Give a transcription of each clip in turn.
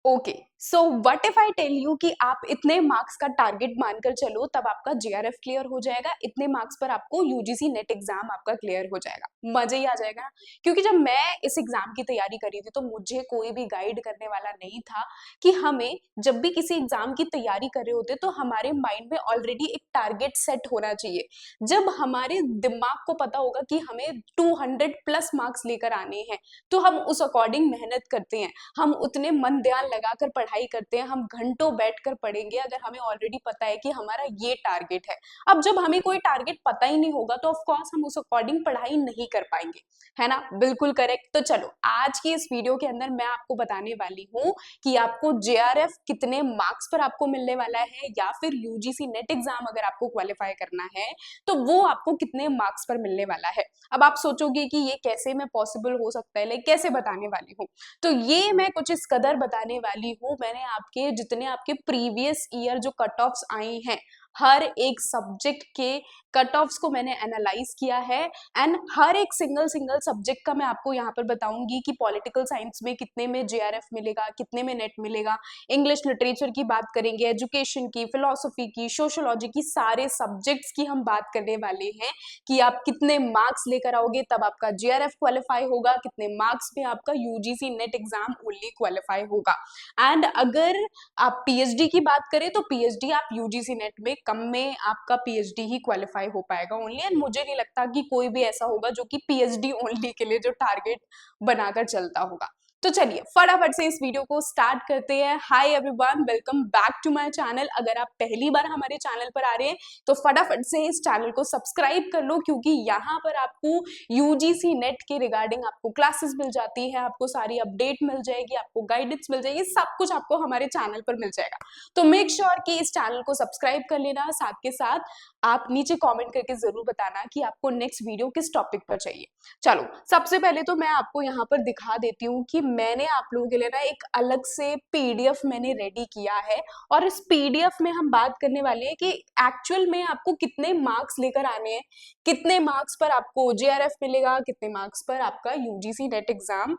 Okay, so what if I tell you कि आप इतने मार्क्स का टारगेट मानकर चलो, तब आपका जेआरएफ क्लियर हो जाएगा। इतने मार्क्स पर आपको यूजीसी नेट एग्जाम आपका क्लियर हो जाएगा। मजे ही आ जाएगा ना। क्योंकि जब मैं इस एग्जाम की तैयारी करी थी तो मुझे कोई भी गाइड करने वाला नहीं था कि हमें जब भी किसी एग्जाम की तैयारी कर रहे होते तो हमारे माइंड में ऑलरेडी एक टारगेट सेट होना चाहिए। जब हमारे दिमाग को पता होगा कि हमें 200 प्लस मार्क्स लेकर आने हैं तो हम उस अकॉर्डिंग मेहनत करते हैं, हम उतने मन ध्यान लगाकर पढ़ाई करते हैं, हम घंटों बैठकर पढ़ेंगे अगर हमें ऑलरेडी पता है कि हमारा ये टारगेट है। अब जब हमें कोई टारगेट पता ही नहीं होगा तो ऑफ कोर्स हम उस अकॉर्डिंग पढ़ाई नहीं कर पाएंगे, है ना। बिल्कुल करेक्ट। तो चलो आज की इस वीडियो के अंदर मैं आपको बताने वाली हूँ कि आपको जेआरएफ कितने मार्क्स पर आपको मिलने वाला है, या फिर यूजीसी नेट एग्जाम अगर आपको क्वालिफाई करना है तो वो आपको कितने मार्क्स पर मिलने वाला है। अब आप सोचोगे कि ये कैसे में पॉसिबल हो सकता है, लाइक कैसे बताने वाली हूँ। तो ये मैं कुछ इस कदर बताने वाली हूँ, मैंने आपके जितने आपके प्रीवियस ईयर जो कट ऑफ्स आई हैं हर एक सब्जेक्ट के कट ऑफ्स को मैंने एनालाइज किया है। एंड हर एक सिंगल सिंगल सब्जेक्ट का मैं आपको यहाँ पर बताऊंगी कि पॉलिटिकल साइंस में कितने में जेआरएफ मिलेगा, कितने में नेट मिलेगा। इंग्लिश लिटरेचर की बात करेंगे, एजुकेशन की, फिलोसफी की, सोशोलॉजी की, सारे सब्जेक्ट्स की हम बात करने वाले हैं कि आप कितने मार्क्स लेकर आओगे तब आपका जेआरएफ क्वालिफाई होगा, कितने मार्क्स में आपका UGC net exam only qualify होगा। एंड अगर आप पीएचडी की बात करें तो पीएचडी आप यूजीसी नेट में कम में आपका पीएचडी ही क्वालिफाई हो पाएगा ओनली। एंड मुझे नहीं लगता कि कोई भी ऐसा होगा जो कि पीएचडी ओनली के लिए जो टारगेट बनाकर चलता होगा। तो चलिए फटाफट से इस वीडियो को स्टार्ट करते हैं। Hi everyone, welcome back to my channel. अगर आप पहली बार हमारे चैनल पर आ रहे हैं तो फटाफट से इस चैनल को सब्सक्राइब कर लो, क्योंकि यहाँ पर आपको यूजीसी नेट के रिगार्डिंग आपको क्लासेस मिल जाती है, आपको सारी अपडेट मिल जाएगी, आपको गाइडेंस मिल जाएगी, सब कुछ आपको हमारे चैनल पर मिल जाएगा। तो मेक श्योर कि इस चैनल को सब्सक्राइब कर लेना। साथ के साथ आप नीचे कमेंट करके जरूर बताना कि आपको नेक्स्ट वीडियो किस टॉपिक पर चाहिए। चलो सबसे पहले तो मैं आपको यहाँ पर दिखा देती हूँ कि मैंने आप लोगों के लिए ना एक अलग से पीडीएफ मैंने रेडी किया है, और इस पीडीएफ में हम बात करने वाले हैं कि एक्चुअल में आपको कितने मार्क्स लेकर आने हैं, कितने मार्क्स पर आपको जेआरएफ मिलेगा, कितने मार्क्स पर आपका UGC net exam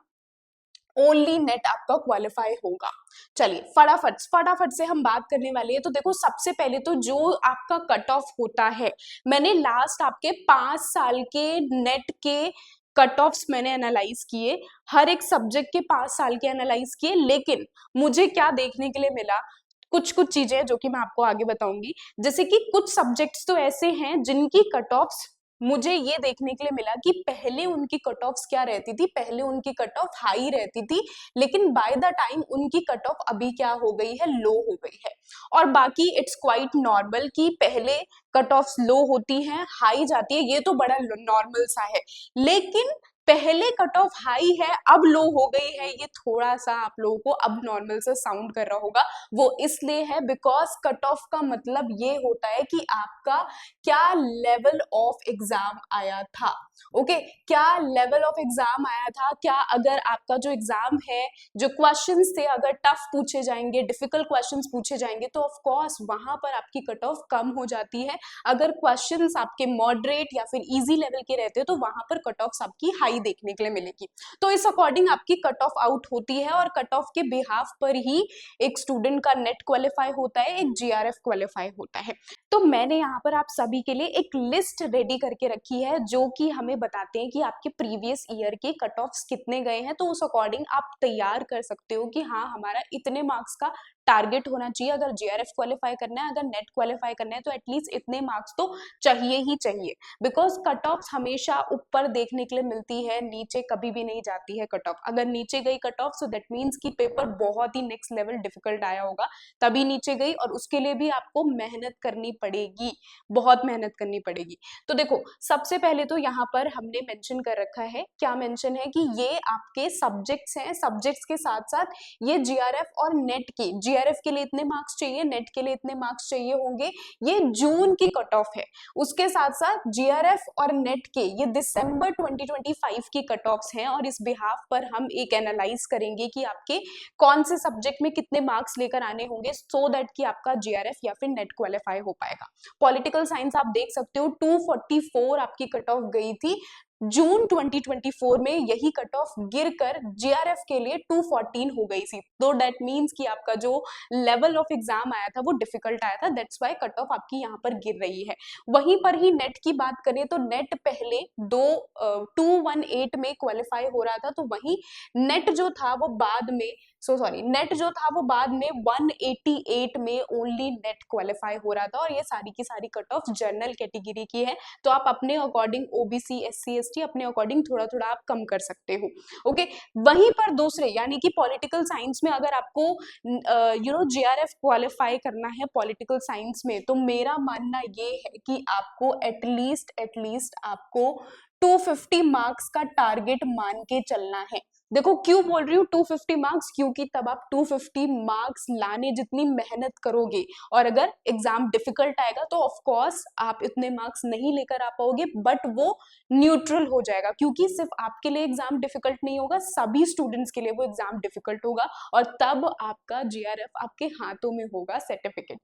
only net आपका क्वालिफाई होगा। चलिए फटाफट फटाफट से हम बात करने वाले हैं। तो देखो सबसे पहले तो जो आपका कट ऑफ होता है, मैंने लास्ट आपके 5 साल के नेट के कट ऑफ्स मैंने एनालाइज किए, हर एक सब्जेक्ट के 5 साल के एनालाइज किए। लेकिन मुझे क्या देखने के लिए मिला, कुछ कुछ चीजें जो कि मैं आपको आगे बताऊंगी। जैसे कि कुछ सब्जेक्ट्स तो ऐसे हैं जिनकी कट ऑफ्स मुझे ये देखने के लिए मिला कि पहले उनकी कट ऑफ्स क्या रहती थी, पहले उनकी कट ऑफ हाई रहती थी, लेकिन बाय द टाइम उनकी कट ऑफ अभी क्या हो गई है, लो हो गई है। और बाकी इट्स क्वाइट नॉर्मल कि पहले कट ऑफ लो होती हैं, हाई जाती है, ये तो बड़ा नॉर्मल सा है। लेकिन पहले कट ऑफ हाई है अब लो हो गई है, ये थोड़ा सा आप लोगों को अब नॉर्मल से साउंड कर रहा होगा। वो इसलिए है बिकॉज कट ऑफ का मतलब ये होता है कि आपका क्या लेवल ऑफ एग्जाम आया था। ओके क्या लेवल ऑफ एग्जाम आया था, क्या अगर आपका जो एग्जाम है, जो क्वेश्चंस थे अगर टफ पूछे जाएंगे, डिफिकल्ट क्वेश्चंस पूछे जाएंगे तो ऑफ कोर्स वहां पर आपकी कट ऑफ कम हो जाती है। अगर क्वेश्चंस आपके मॉडरेट या फिर इजी लेवल के रहते हैं तो वहां पर कट ऑफ आपकी हाई देखने के लिए मिलेगी। तो इस अकॉर्डिंग आपकी कट ऑफ आउट होती है, और कट ऑफ के बिहाफ पर ही एक स्टूडेंट का नेट क्वालिफाई होता है, एक जेआरएफ क्वालिफाई होता है। तो मैंने यहाँ पर आप सभी के लिए एक लिस्ट रेडी करके रखी है जो कि हमें बताते हैं कि आपके प्रीवियस ईयर के कट ऑफ्स कितने गए हैं। तो उस अकॉर्डिंग आप तैयार कर सकते हो कि हाँ हमारा इतने मार्क्स का टारगेट होना चाहिए। अगर जेआरएफ क्वालिफाई करना है, अगर नेट क्वालिफाई करना है तो एटलीस्ट इतने मार्क्स तो चाहिए ही चाहिए। बिकॉज कट ऑफ हमेशा ऊपर देखने के लिए मिलती है, नीचे कभी भी नहीं जाती है कट ऑफ। अगर नीचे गई cut off so that means कि पेपर बहुत ही नेक्स्ट लेवल डिफिकल्ट आया होगा, तभी नीचे गई, और उसके लिए भी आपको मेहनत करनी पड़ेगी, बहुत मेहनत करनी पड़ेगी। तो देखो सबसे पहले तो यहाँ पर हमने मेंशन कर रखा है, क्या मेंशन है कि ये आपके सब्जेक्ट्स हैं, सब्जेक्ट्स के साथ साथ ये जीआरएफ और नेट की, जीआरएफ के लिए इतने मार्क्स चाहिए, नेट के लिए इतने मार्क्स चाहिए होंगे, ये जून की कट ऑफ है। उसके साथ साथ जीआरएफ और नेट के ये दिसंबर 2025 की कट ऑफ्स हैं, और इस बिहाफ पर हम एक एनालाइज करेंगे कि आपके कौन से सब्जेक्ट में कितने मार्क्स लेकर आने होंगे सो दैट कि आपका जीआरएफ या फिर नेट क्वालिफाई हो पाएगा। पॉलिटिकल साइंस आप देख सकते हो 244 आपकी कट ऑफ गई थी, जून 2024 में यही कट ऑफ गिर कर जेआरएफ के लिए 214 हो गई थी। तो डेट मीन्स कि आपका जो लेवल ऑफ एग्जाम आया था वो डिफिकल्ट आया था, दैट्स वाई कट ऑफ आपकी यहाँ पर गिर रही है। वहीं पर ही नेट की बात करें तो नेट पहले 218 में क्वालिफाई हो रहा था, तो वहीं नेट जो था वो बाद में नेट जो था वो बाद में 188 में ओनली नेट क्वालिफाई हो रहा था। और ये सारी की सारी कट ऑफ जनरल कैटेगरी की है, तो आप अपने अकॉर्डिंग ओबीसी एससी एसटी अपने अकॉर्डिंग थोड़ा थोड़ा आप कम कर सकते हो। ओके, वहीं पर दूसरे यानी कि पॉलिटिकल साइंस में अगर आपको जेआरएफ क्वालिफाई करना है पॉलिटिकल साइंस में, तो मेरा मानना ये है कि आपको एटलीस्ट आपको 250 मार्क्स का टारगेट मान के चलना है। देखो क्यों बोल रही हूँ 250 मार्क्स, क्योंकि तब आप 250 मार्क्स लाने जितनी मेहनत करोगे और अगर एग्जाम डिफिकल्ट आएगा तो ऑफ कोर्स आप इतने मार्क्स नहीं लेकर आ पाओगे, बट वो न्यूट्रल हो जाएगा, क्योंकि सिर्फ आपके लिए एग्जाम डिफिकल्ट नहीं होगा, सभी स्टूडेंट्स के लिए वो एग्जाम डिफिकल्ट होगा और तब आपका जेआरएफ आपके हाथों में होगा सर्टिफिकेट।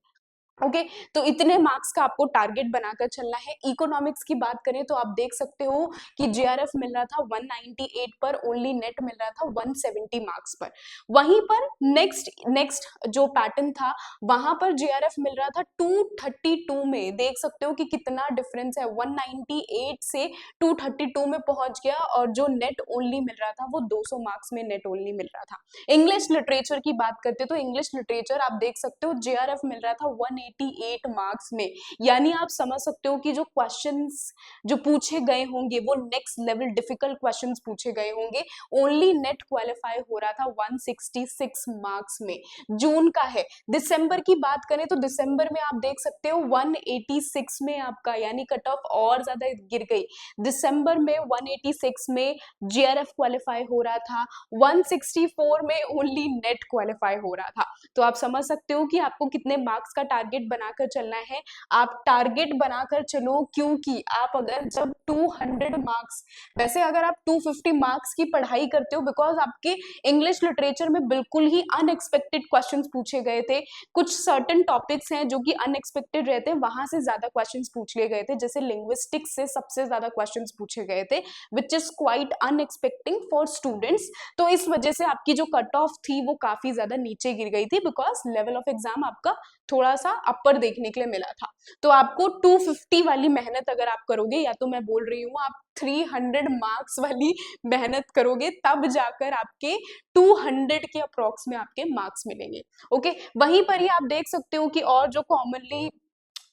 ओके, तो इतने मार्क्स का आपको टारगेट बनाकर चलना है। इकोनॉमिक्स की बात करें तो आप देख सकते हो कि जेआरएफ मिल रहा था 198 पर, ओनली नेट मिल रहा था 170 मार्क्स पर। वहीं पर नेक्स्ट जो पैटर्न था वहां पर जेआरएफ मिल रहा था 232 में। देख सकते हो कि कितना डिफरेंस है, 198 से 232 में पहुंच गया, और जो नेट ओनली मिल रहा था वो 200 मार्क्स में नेट ओनली मिल रहा था। इंग्लिश लिटरेचर की बात करते तो इंग्लिश लिटरेचर आप देख सकते हो जेआरएफ मिल रहा था 188 मार्क्स में, यानी आप समझ सकते हो कि जो क्वेश्चंस जो पूछे गए होंगे वो नेक्स्ट लेवल डिफिकल्ट क्वेश्चंस पूछे गए होंगे। ओनली नेट क्वालिफाई हो रहा था 166 मार्क्स में। जून का है, दिसंबर की बात करें तो दिसंबर में आप देख सकते हो 186 में आपका यानी कट ऑफ और ज्यादा गिर गई। दिसंबर में 186 में जेआरएफ क्वालिफाई हो रहा था, 164 में ओनली नेट क्वालिफाई हो रहा था। तो आप समझ सकते हो कि आपको कितने मार्क्स का टारगेट बनाकर चलना है। आप टारगेट बनाकर चलो, क्योंकि आप अगर जब 200 मार्क्स, वैसे अगर आप 250 मार्क्स की पढ़ाई करते हो, बिकॉज आपके इंग्लिश लिटरेचर में बिल्कुल ही अनएक्सपेक्टेड क्वेश्चंस पूछे गए थे, कुछ सर्टेन टॉपिक्स हैं जो कि अनएक्सपेक्टेड रहते हैं, वहां से ज्यादा क्वेश्चंस पूछ लिए गए थे, जैसे लिंग्विस्टिक्स से सबसे ज्यादा क्वेश्चंस पूछे गए थे, which is quite unexpecting for students. तो इस वजह से आपकी जो कट ऑफ थी वो काफी ज्यादा नीचे गिर गई थी, बिकॉज लेवल ऑफ एग्जाम आपका थोड़ा सा अपर देखने के लिए मिला था। तो आपको 250 वाली मेहनत अगर आप करोगे, या तो मैं बोल रही हूँ आप 300 मार्क्स वाली मेहनत करोगे, तब जाकर आपके 200 के अप्रोक्स में आपके मार्क्स मिलेंगे। ओके, वहीं पर ही आप देख सकते हो कि और जो कॉमनली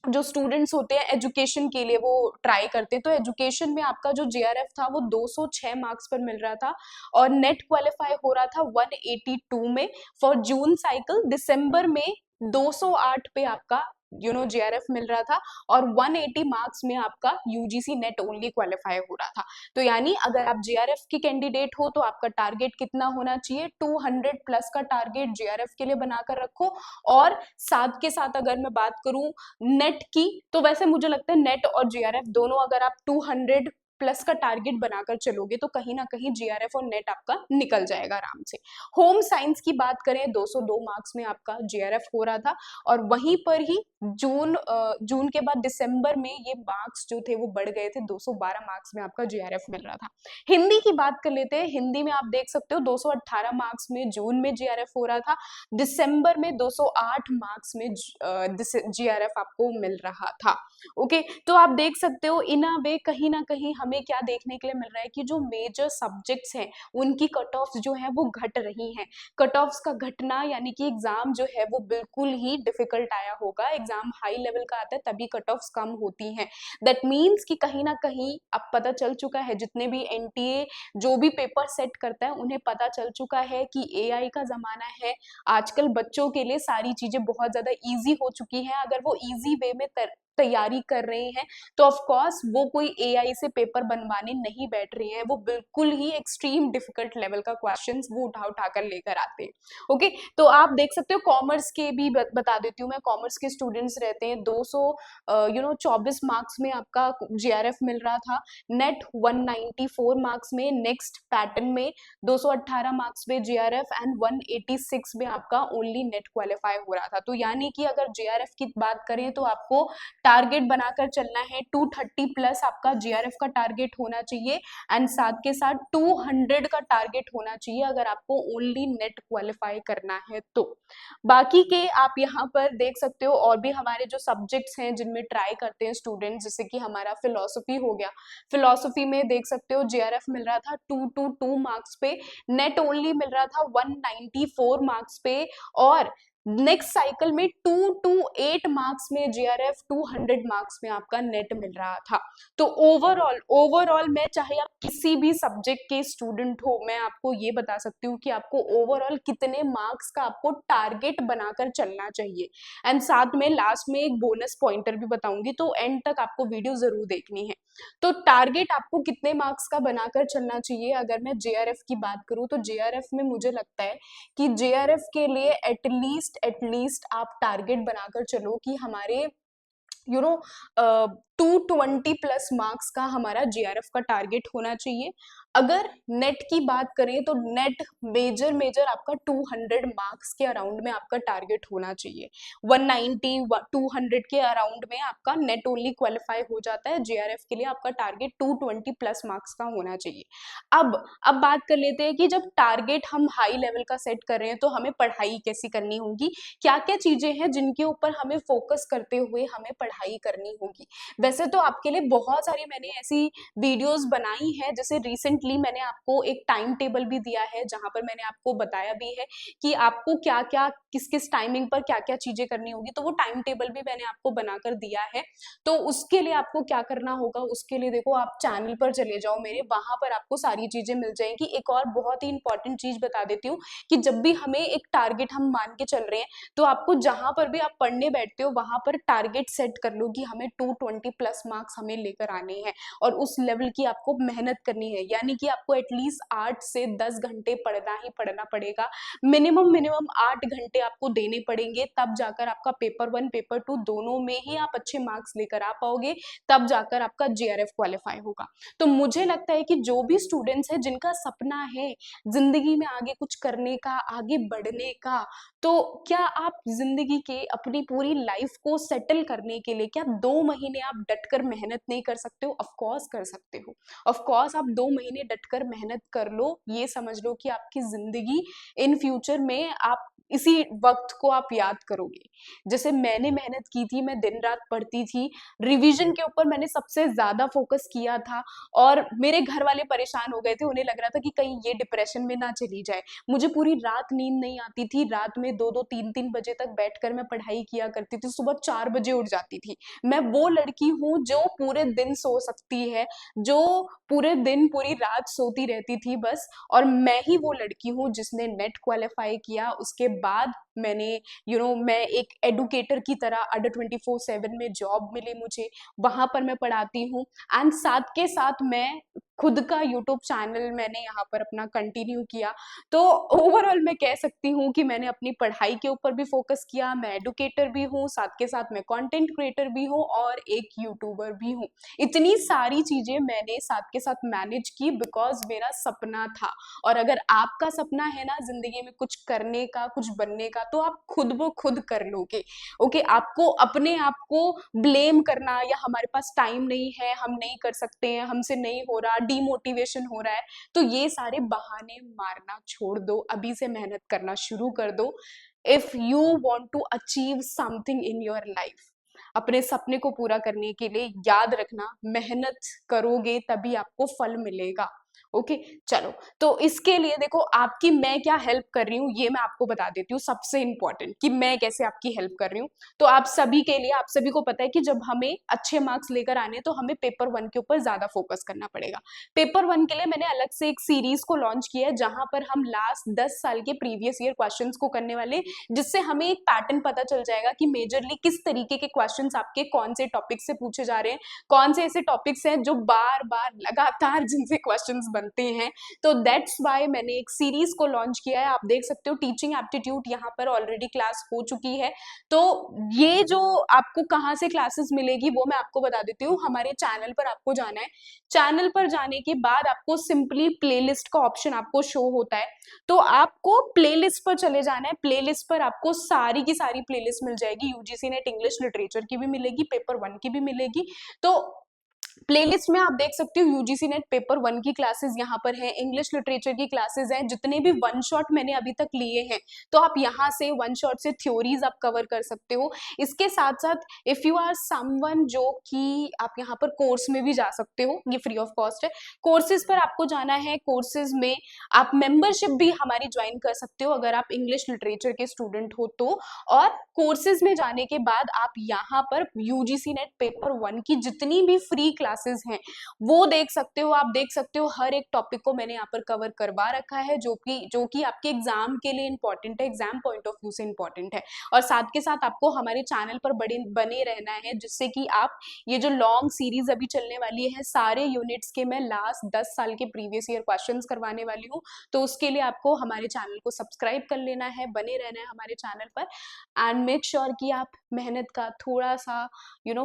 जो स्टूडेंट्स होते हैं एजुकेशन के लिए वो ट्राई करते हैं, तो एजुकेशन में आपका जो जेआरएफ था वो 206 मार्क्स पर मिल रहा था और नेट क्वालिफाई हो रहा था 182 में फॉर जून साइकिल। दिसंबर में 208 पे आपका जेआरएफ मिल रहा था और 180 मार्क्स में आपका यूजीसी नेट ओनली क्वालिफाई हो रहा था। तो यानी अगर आप जेआरएफ की कैंडिडेट हो तो आपका टारगेट कितना होना चाहिए, 200 प्लस का टारगेट जेआरएफ के लिए बनाकर रखो। और साथ के साथ अगर मैं बात करूं नेट की, तो वैसे मुझे लगता है नेट और जेआरएफ दोनों अगर आप 200 प्लस का टारगेट बनाकर चलोगे तो कहीं ना कहीं जेआरएफ और नेट आपका निकल जाएगा आराम से। होम साइंस की बात करें 202 मार्क्स में आपका जेआरएफ हो रहा था और वहीं पर ही जून के बाद दिसंबर में ये मार्क्स जो थे वो बढ़ गए थे, 212 मार्क्स में आपका जेआरएफ मिल रहा था। हिंदी की बात कर लेते हैं, हिंदी में आप देख सकते हो 218 मार्क्स में जून में जेआरएफ हो रहा था, दिसंबर में 208 मार्क्स में जेआरएफ आपको मिल रहा था। ओके, तो आप देख सकते हो इन अ वे कहीं ना कहीं हमें क्या देखने के लिए मिल रहा है कि जो मेजर सब्जेक्ट्स हैं उनकी कट ऑफ्स जो है वो घट रही हैं। कट ऑफ्स का घटना यानी कि एग्जाम जो है वो बिल्कुल ही डिफिकल्ट आया होगा, एग्जाम हाई लेवल का आता है तभी कट ऑफ्स कम होती हैं। दैट मीन्स कि कहीं ना कहीं अब पता चल चुका है, जितने भी एनटीए जो भी पेपर सेट करता है उन्हें पता चल चुका है कि एआई का जमाना है। आजकल बच्चों के लिए सारी चीजें बहुत ज्यादा इजी हो चुकी हैं, अगर वो इजी वे में तैयारी कर रहे हैं तो ऑफ कोर्स वो कोई एआई से पेपर बनवाने नहीं बैठ रहे हैं, वो बिल्कुल ही एक्सट्रीम डिफिकल्ट लेवल का क्वेश्चंस वो उठा कर लेकर आते हैं। ओके, तो आप देख सकते हो कॉमर्स के भी बता देती हूँ मैं, कॉमर्स के स्टूडेंट्स रहते हैं 224 मार्क्स में आपका जेआरएफ मिल रहा था, नेट 194 मार्क्स में, नेक्स्ट पैटर्न में 218 मार्क्स में जेआरएफ एंड 186 में आपका ओनली नेट क्वालिफाई हो रहा था। तो यानी कि अगर जेआरएफ की बात करें तो आपको टारगेट बनाकर चलना है। 230 प्लस आपका जीआरएफ का टारगेट होना चाहिए एंड साथ के साथ 200 का टारगेट होना चाहिए अगर आपको ओनली नेट क्वालिफाई करना है तो। बाकी के आप यहाँ पर देख सकते हो और भी हमारे जो सब्जेक्ट्स हैं जिनमें ट्राई करते हैं स्टूडेंट, जैसे कि हमारा फिलोसफी हो गया। फिलोसफी में देख सकते हो जीआरएफ मिल रहा था 222 मार्क्स पे, नेट ओनली मिल रहा था 194 मार्क्स पे, और नेक्स्ट साइकिल में 228 मार्क्स में जीआरएफ, 200 मार्क्स में आपका नेट मिल रहा था। तो ओवरऑल मैं, चाहे आप किसी भी सब्जेक्ट के स्टूडेंट हो, मैं आपको ये बता सकती हूँ कि आपको ओवरऑल कितने मार्क्स का आपको टारगेट बनाकर चलना चाहिए। एंड साथ में लास्ट में एक बोनस पॉइंटर भी बताऊंगी, तो एंड तक आपको वीडियो जरूर देखनी है। तो टारगेट आपको कितने मार्क्स का बनाकर चलना चाहिए, अगर मैं जेआरएफ की बात करूं तो जेआरएफ में मुझे लगता है कि जेआरएफ के लिए एटलीस्ट आप टारगेट बनाकर चलो कि हमारे 220 प्लस मार्क्स का हमारा जीआरएफ का टारगेट होना चाहिए। अगर नेट की बात करें तो नेट मेजर आपका 200 मार्क्स के अराउंड में आपका टारगेट होना चाहिए। 190 200 के अराउंड में आपका नेट ओनली क्वालिफाई हो जाता है। जीआरएफ के लिए आपका टारगेट 220 प्लस मार्क्स का होना चाहिए। अब बात कर लेते हैं कि जब टारगेट हम हाई लेवल का सेट कर रहे हैं तो हमें पढ़ाई कैसी करनी होगी, क्या क्या चीजें हैं जिनके ऊपर हमें फोकस करते हुए हमें पढ़ाई करनी होगी। वैसे तो आपके लिए बहुत सारी मैंने ऐसी वीडियोस बनाई हैं, जैसे रिसेंटली मैंने आपको एक टाइम टेबल भी दिया है जहां पर मैंने आपको बताया भी है कि आपको क्या क्या किस किस टाइमिंग पर क्या क्या चीजें करनी होगी। तो वो टाइम टेबल भी मैंने आपको बनाकर दिया है। तो उसके लिए आपको क्या करना होगा, उसके लिए देखो आप चैनल पर चले जाओ मेरे, वहां पर आपको सारी चीजें मिल जाएंगी। एक और बहुत ही इंपॉर्टेंट चीज बता देती हूँ कि जब भी हमें एक टारगेट हम मान के चल रहे हैं तो आपको जहां पर भी आप पढ़ने बैठते हो वहां पर टारगेट सेट कर लो कि हमें 220 प्लस मार्क्स हमें लेकर आने हैं और उस लेवल की आपको मेहनत करनी है। यानी कि आपको एटलीस्ट 8 से 10 घंटे पढ़ना ही पढ़ना पड़ेगा। मिनिमम 8 घंटे आपको देने पड़ेंगे, तब जाकर आपका पेपर 1 पेपर 2 दोनों में ही आप अच्छे मार्क्स लेकर आ पाओगे, तब जाकर आपका जीआरएफ क्वालिफाई होगा। तो मुझे लगता है कि जो भी स्टूडेंट्स हैं जिनका सपना है जिंदगी में आगे कुछ करने का, आगे बढ़ने का, तो क्या आप जिंदगी के अपनी पूरी लाइफ को सेटल करने के लिए क्या 2 महीने आप डटकर मेहनत नहीं कर सकते हो? ऑफ कोर्स कर सकते हो। ऑफ कोर्स आप 2 महीने डटकर मेहनत कर लो। ये समझ लो कि आपकी जिंदगी इन फ्यूचर में आप इसी वक्त को आप याद करोगे। जैसे मैंने मेहनत की थी, मैं दिन रात पढ़ती थी, रिवीजन के ऊपर मैंने सबसे ज्यादा फोकस किया था और मेरे घर वाले परेशान हो गए थे। उन्हें लग रहा था कि कहीं ये डिप्रेशन में ना चली जाए। मुझे पूरी रात नींद नहीं आती थी, रात में 2-2 3-3 बजे तक बैठकर मैं पढ़ाई किया करती थी, सुबह 4 बजे उठ जाती थी। मैं वो लड़की हूँ जो पूरे दिन सो सकती है, जो पूरे दिन पूरी रात सोती रहती थी बस। और मैं ही वो लड़की हूँ जिसने नेट क्वालिफाई किया। उसके बाद मैंने मैं एक एडुकेटर की तरह अंडर 24/7 में जॉब मिली मुझे, वहां पर मैं पढ़ाती हूँ एंड साथ के साथ मैं खुद का यूट्यूब चैनल मैंने यहाँ पर अपना कंटिन्यू किया। तो ओवरऑल मैं कह सकती हूँ कि मैंने अपनी पढ़ाई के ऊपर भी फोकस किया, मैं एडुकेटर भी हूँ, साथ के साथ मैं कंटेंट क्रिएटर भी हूँ और एक यूट्यूबर भी हूँ। इतनी सारी चीजें मैंने साथ के साथ मैनेज की बिकॉज मेरा सपना था। और अगर आपका सपना है ना जिंदगी में कुछ करने का, कुछ बनने का, तो आप खुद ब खुद कर लोगे। ओके, आपको अपने आप को ब्लेम करना या हमारे पास टाइम नहीं है, हम नहीं कर सकते हैं, हमसे नहीं हो रहा, डीमोटिवेशन हो रहा है, तो ये सारे बहाने मारना छोड़ दो, अभी से मेहनत करना शुरू कर दो। If you want to achieve something in your life, अपने सपने को पूरा करने के लिए याद रखना, मेहनत करोगे तभी आपको फल मिलेगा। ओके, चलो, तो इसके लिए देखो आपकी मैं क्या हेल्प कर रही हूँ ये मैं आपको बता देती हूँ। सबसे इंपॉर्टेंट कि मैं कैसे आपकी हेल्प कर रही हूँ। तो आप सभी के लिए, आप सभी को पता है कि जब हमें अच्छे मार्क्स लेकर आने तो हमें पेपर 1 के ऊपर ज्यादा फोकस करना पड़ेगा। पेपर 1 के लिए मैंने अलग से एक सीरीज को लॉन्च किया है जहां पर हम लास्ट 10 साल के प्रीवियस ईयर क्वेश्चंस को करने वाले, जिससे हमें एक पैटर्न पता चल जाएगा कि मेजरली किस तरीके के क्वेश्चंस आपके कौन से टॉपिक से पूछे जा रहे हैं, कौन से ऐसे टॉपिक्स हैं जो बार बार लगातार जिनसे क्वेश्चंस बनते हैं। तो दैट्स वाई मैंने एक सीरीज को लॉन्च किया है। आप देख सकते हो टीचिंग एप्टीट्यूड यहाँ पर ऑलरेडी क्लास हो चुकी है। तो ये जो आपको कहाँ से क्लासेस मिलेगी वो मैं आपको बता देती हूँ। हमारे चैनल पर आपको जाना है, चैनल पर जाने के बाद आपको सिंपली प्लेलिस्ट का ऑप्शन आपको शो होता है, तो आपको प्लेलिस्ट पर चले जाना है। प्लेलिस्ट पर आपको सारी की सारी प्लेलिस्ट मिल जाएगी, यूजीसी नेट इंग्लिश लिटरेचर की भी मिलेगी, पेपर 1 की भी मिलेगी। तो प्लेलिस्ट में आप देख सकते हो यूजीसी नेट पेपर 1 की क्लासेस यहाँ पर है, इंग्लिश लिटरेचर की क्लासेस हैं, जितने भी वन शॉट मैंने अभी तक लिए हैं, तो आप यहाँ से वन शॉट से थ्योरीज आप कवर कर सकते हो। इसके साथ साथ इफ यू आर समवन जो कि आप यहाँ पर कोर्स में भी जा सकते हो, ये फ्री ऑफ कॉस्ट है। कोर्सेज पर आपको जाना है, कोर्सेज में आप मेंबरशिप भी हमारी ज्वाइन कर सकते हो अगर आप इंग्लिश लिटरेचर के स्टूडेंट हो तो। और कोर्सेज में जाने के बाद आप यहाँ पर यूजीसी नेट पेपर 1 की जितनी भी फ्री क्लासेस हैं वो देख सकते हो। आप देख सकते हो हर एक टॉपिक को मैंने यहाँ पर कवर करवा रखा है, जो कि आपके एग्जाम के लिए इंपॉर्टेंट है, एग्जाम पॉइंट ऑफ व्यू से इंपॉर्टेंट है। और साथ के साथ आपको हमारे चैनल पर बने रहना है, जिससे कि आप ये जो लॉन्ग सीरीज अभी चलने वाली है सारे यूनिट्स के मैं लास्ट 10 साल के प्रीवियस ईयर क्वेश्चंस करवाने वाली हूँ। तो उसके लिए आपको हमारे चैनल को सब्सक्राइब कर लेना है, बने रहना है हमारे चैनल पर, एंड मेक श्योर कि आप मेहनत का थोड़ा सा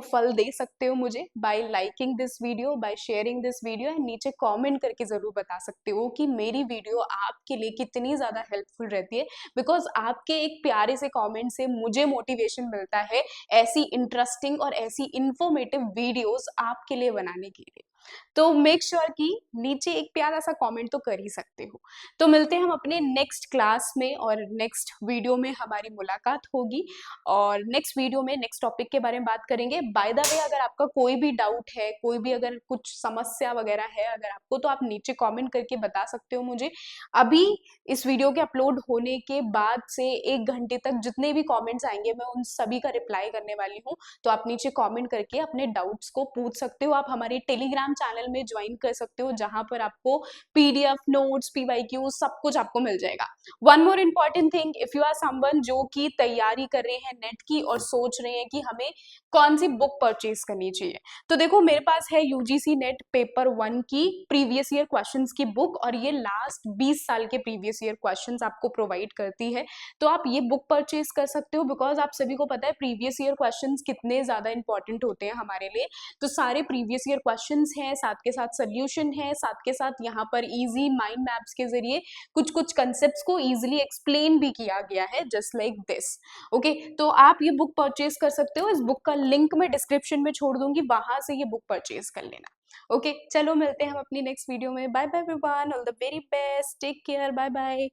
फल दे सकते हो मुझे bye liking this video, by sharing this video, and नीचे कमेंट करके जरूर बता सकते हो कि मेरी वीडियो आपके लिए कितनी ज्यादा हेल्पफुल रहती है, बिकॉज आपके एक प्यारे से कमेंट से मुझे मोटिवेशन मिलता है ऐसी इंटरेस्टिंग और ऐसी इंफॉर्मेटिव वीडियोस आपके लिए बनाने के लिए। तो मेक श्योर कि नीचे एक प्यारा सा कमेंट तो कर ही सकते हो। तो मिलते हैं हम अपने नेक्स्ट क्लास में, और नेक्स्ट वीडियो में हमारी मुलाकात होगी, और नेक्स्ट वीडियो में नेक्स्ट टॉपिक के बारे में बात करेंगे। बाय द वे, अगर आपका कोई भी डाउट है, कोई भी अगर कुछ समस्या वगैरह है अगर आपको, तो आप नीचे कमेंट करके बता सकते हो मुझे। अभी इस वीडियो के अपलोड होने के बाद से 1 घंटे तक जितने भी कमेंट्स आएंगे मैं उन सभी का रिप्लाई करने वाली हूँ। तो आप नीचे कमेंट करके अपने डाउट्स को पूछ सकते हो। आप हमारे टेलीग्राम चैनल में ज्वाइन कर सकते हो, जहां पर आपको पीडीएफ नोट्स, पीवाईक्यू सब कुछ आपको मिल जाएगा। One more important thing, if you are someone जो कि तैयारी कर रहे हैं नेट की और सोच रहे हैं कि हमें कौन सी बुक परचेज करनी चाहिए, तो देखो मेरे पास है यूजीसी नेट पेपर 1 की प्रीवियस ईयर क्वेश्चंस की बुक, और ये लास्ट 20 साल के प्रीवियस ईयर क्वेश्चंस आपको प्रोवाइड करती है। तो आप ये बुक परचेज कर सकते हो, बिकॉज आप सभी को पता है प्रीवियस ईयर क्वेश्चंस कितने ज्यादा इंपॉर्टेंट होते हैं हमारे लिए। तो सारे प्रीवियस ईयर क्वेश्चंस हैं, साथ के साथ सोल्यूशन है, साथ के साथ यहाँ पर इजी माइंड मैप्स के जरिए कुछ कुछ कंसेप्ट्स को इजीली एक्सप्लेन भी किया गया है, जस्ट लाइक दिस। ओके, तो आप ये बुक परचेज कर सकते हो। इस बुक का लिंक मैं डिस्क्रिप्शन में छोड़ दूंगी, वहां से ये बुक परचेज कर लेना। ओके, चलो मिलते हैं हम अपनी नेक्स्ट वीडियो में। Bye bye everyone, all the very best, take care, bye bye.